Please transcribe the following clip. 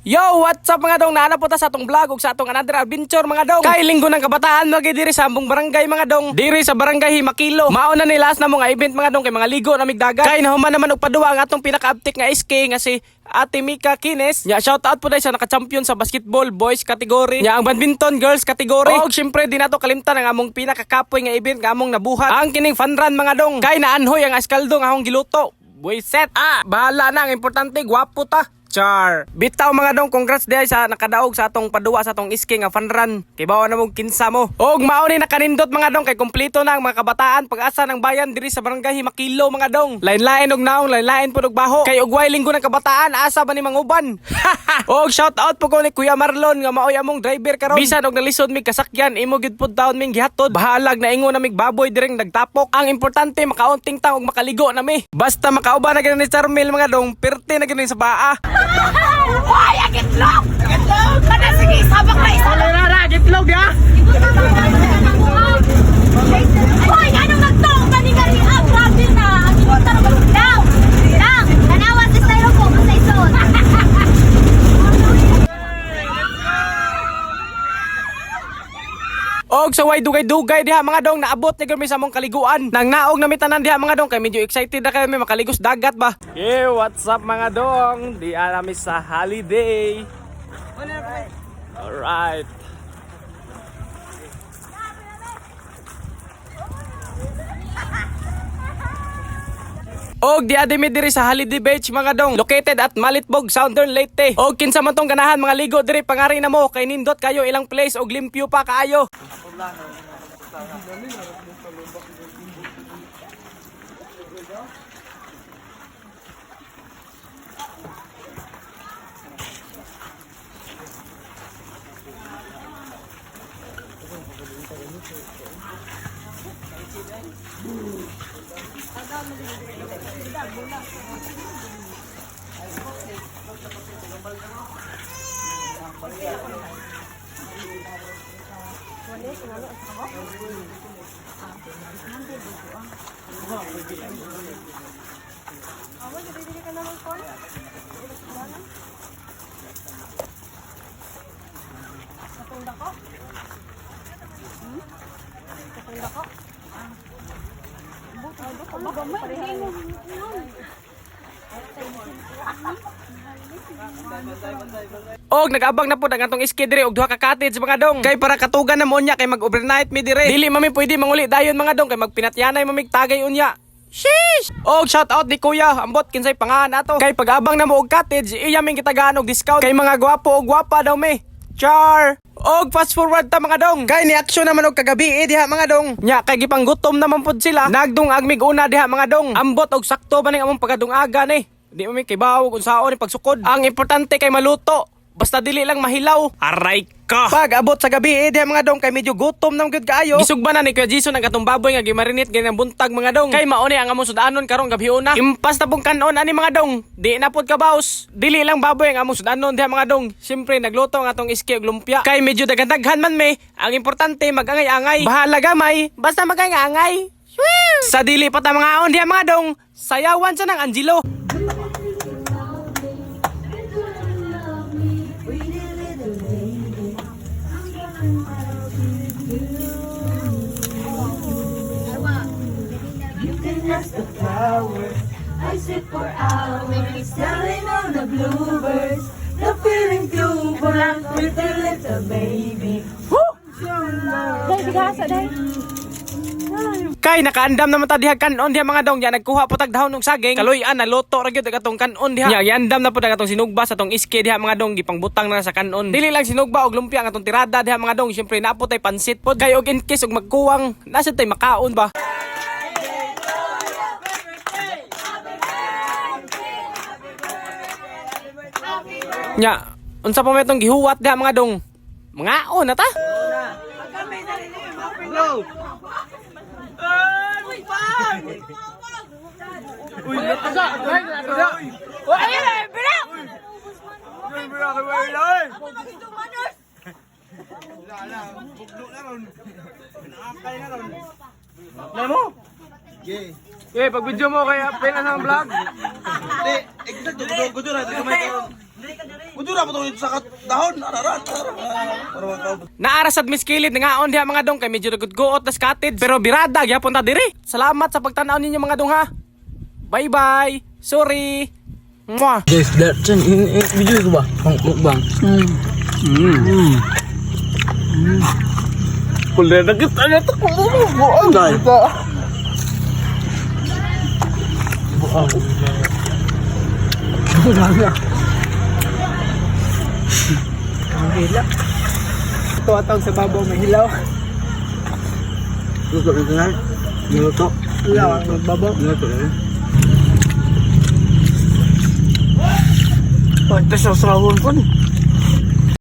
Yo, what's up mga dong? Naana po ta sa atong vlog ug sa atong another adventure mga dong. Kay linggo ng kabataan lagi diri sa ambong barangay mga dong. Diri sa barangay Himakilo. Mao na nilas na mga event mga dong kay mga ligo na migdagat. Kay nahuman naman og paduwa ang atong pinaka-uptick nga SK nga si Ate Mika Kines. Nya shout out po dai sa naka-champion sa basketball boys category. Nya ang badminton girls category. Og syempre di nato kalimtan ang among pinaka-kapoy nga event nga among nabuhat. Ang kining fun run mga dong. Kay naanhoy ang eskaldo nga akong giluto. Boy set. Bahala na ang importante gwapo ta. Char. Bitaw mga dong, congrats diay sa nakadaog sa atong paduwa sa atong iski nga fun run. Kay bawa na mong kinsa mo. Og mao ni nakanindot mga dong kay kompleto na ang mga kabataan pag-asa ng bayan diri sa barangay Himakilo mga dong. Lain-lain og naong, lain-lain pud og baho. Kay ugway linggo ng kabataan asa ba ni manguban. Og shout out po ko ni Kuya Marlon nga maoy among driver karon. Bisan og nalisod mig kasakyan imo gid pud taon ming gihatod. Bahalag na ingon na mig baboy direng nagtapok. Ang importante makaunting tang og makaligo na mi. Basta makauban na gani ni Charmel mga dong, pirte na gani sa baa. Hoy, agitlog! Agitlog! Kada sige, sabak na isa! Rara, gitlog ya. Hoy, anong nagtong paningari? Grabe na! Agitlog ka naman lang! Lang! Tanawan sa styro ko, sa ison! Og sa way dugay-dugay diha mga dong naabot ni kami sa among kaliguan. Nang naog na mitanan diha mga dong kay medyo excited na kami makaligos dagat ba. Yeah, what's up mga dong? Di kami sa holiday. Alright. Og di adimi diri sa Holiday Beach mga dong, located at Malitbog, Southern Leyte. Og kinsa man tong ganahan mga ligo diri pangari na mo kay nindot kayo ilang place og limpyo pa kaayo. Og nag-abang na po ang atong iski diri og duha ka cottage mga dong. Kay para katugan na mo unya kay mag-overnight mi dire. Dili mami pwede manguli dayon mga dong kay magpinatyanay mamig tagay unya. Sheesh! Og shout out ni Kuya, ambot kinsay pangahan ato. Kay pag-abang na mo og cottage, iya ming kitagaan og discount kay mga gwapo og gwapa daw mi. Char! Og fast forward ta mga dong. Kay ni action naman og kagabi diha mga dong. Nya kay gipanggutom naman pud sila. Nagdungag mig una diha mga dong. Ambot og sakto ba ning among pagadungaga ni. Di mo mi kay bawog unsaon ni pagsukod. Ang importante kay maluto. Basta dili lang mahilaw. Aray ka. Pag abot sa gabi diha mga dong kay medyo gutom nang gyud kaayo. Gisugba na ni Kuya Jason ang katong baboy nga gimarinate gani buntag mga dong. Kay mao ni ang among sudanon karon gabiuna. Impas na pong kanon ani mga dong. Di na pod kabaos. Dili lang baboy ang among sudanon diha mga dong. Siyempre nagluto ang atong iski og lumpia. Kay medyo daghan-daghan man me. Ang importante magangay-angay. Bahala gamay basta magangay-angay. Sa dili pa ta mga aon diha mga dong. Sayawan sa ng Angelo. The flowers, I sit for hours, staring on the bluebirds, the feeling too burn with a little baby. Kay nakaandam naman ta diha kanon diha mga dong, ya nagkuha po tag dahon og saging. Kaloy-an na loto ra gyud atong kanon diha. Ya giandam na po atong sinugba sa atong iski diha mga dong, gipangbutang na sa kanon. Dili lang sinugba og lumpia ang atong tirada diha mga dong. Syempre napo tay pansit pod. Kay og in case og magkuwang nasa tay makaon ba. Nya, unsa pa may itong gihuwat diha mga dong? Mga on na ta? Hello. Uy, pang! Uy, nataga! Nataga! Uy, ayun! Birak! Uy, birak! Wala, buglo na ron. Nakakay na ron. Alam mo? Yeah, pag video mo kaya pila sa vlog. Hindi, exact gusto na dito may karon. Pintura mo ito sa dahon. Naarasad miskilid nga on diha mga dong kay medyo nagudguot tas katid pero birada gyapon ta diri. Salamat sa pagtan-aw ninyo mga dong ha. Bye bye. Sorry. Mwah. Guys, that's an video ko ba? Mukbang. Kulay na kita na ito. Buang. Ang hila. Ito atang sa babaw may hilaw. Luto na ito. Luto. Hilaw ang babaw. Luto na. Pagtas sa sawon ko.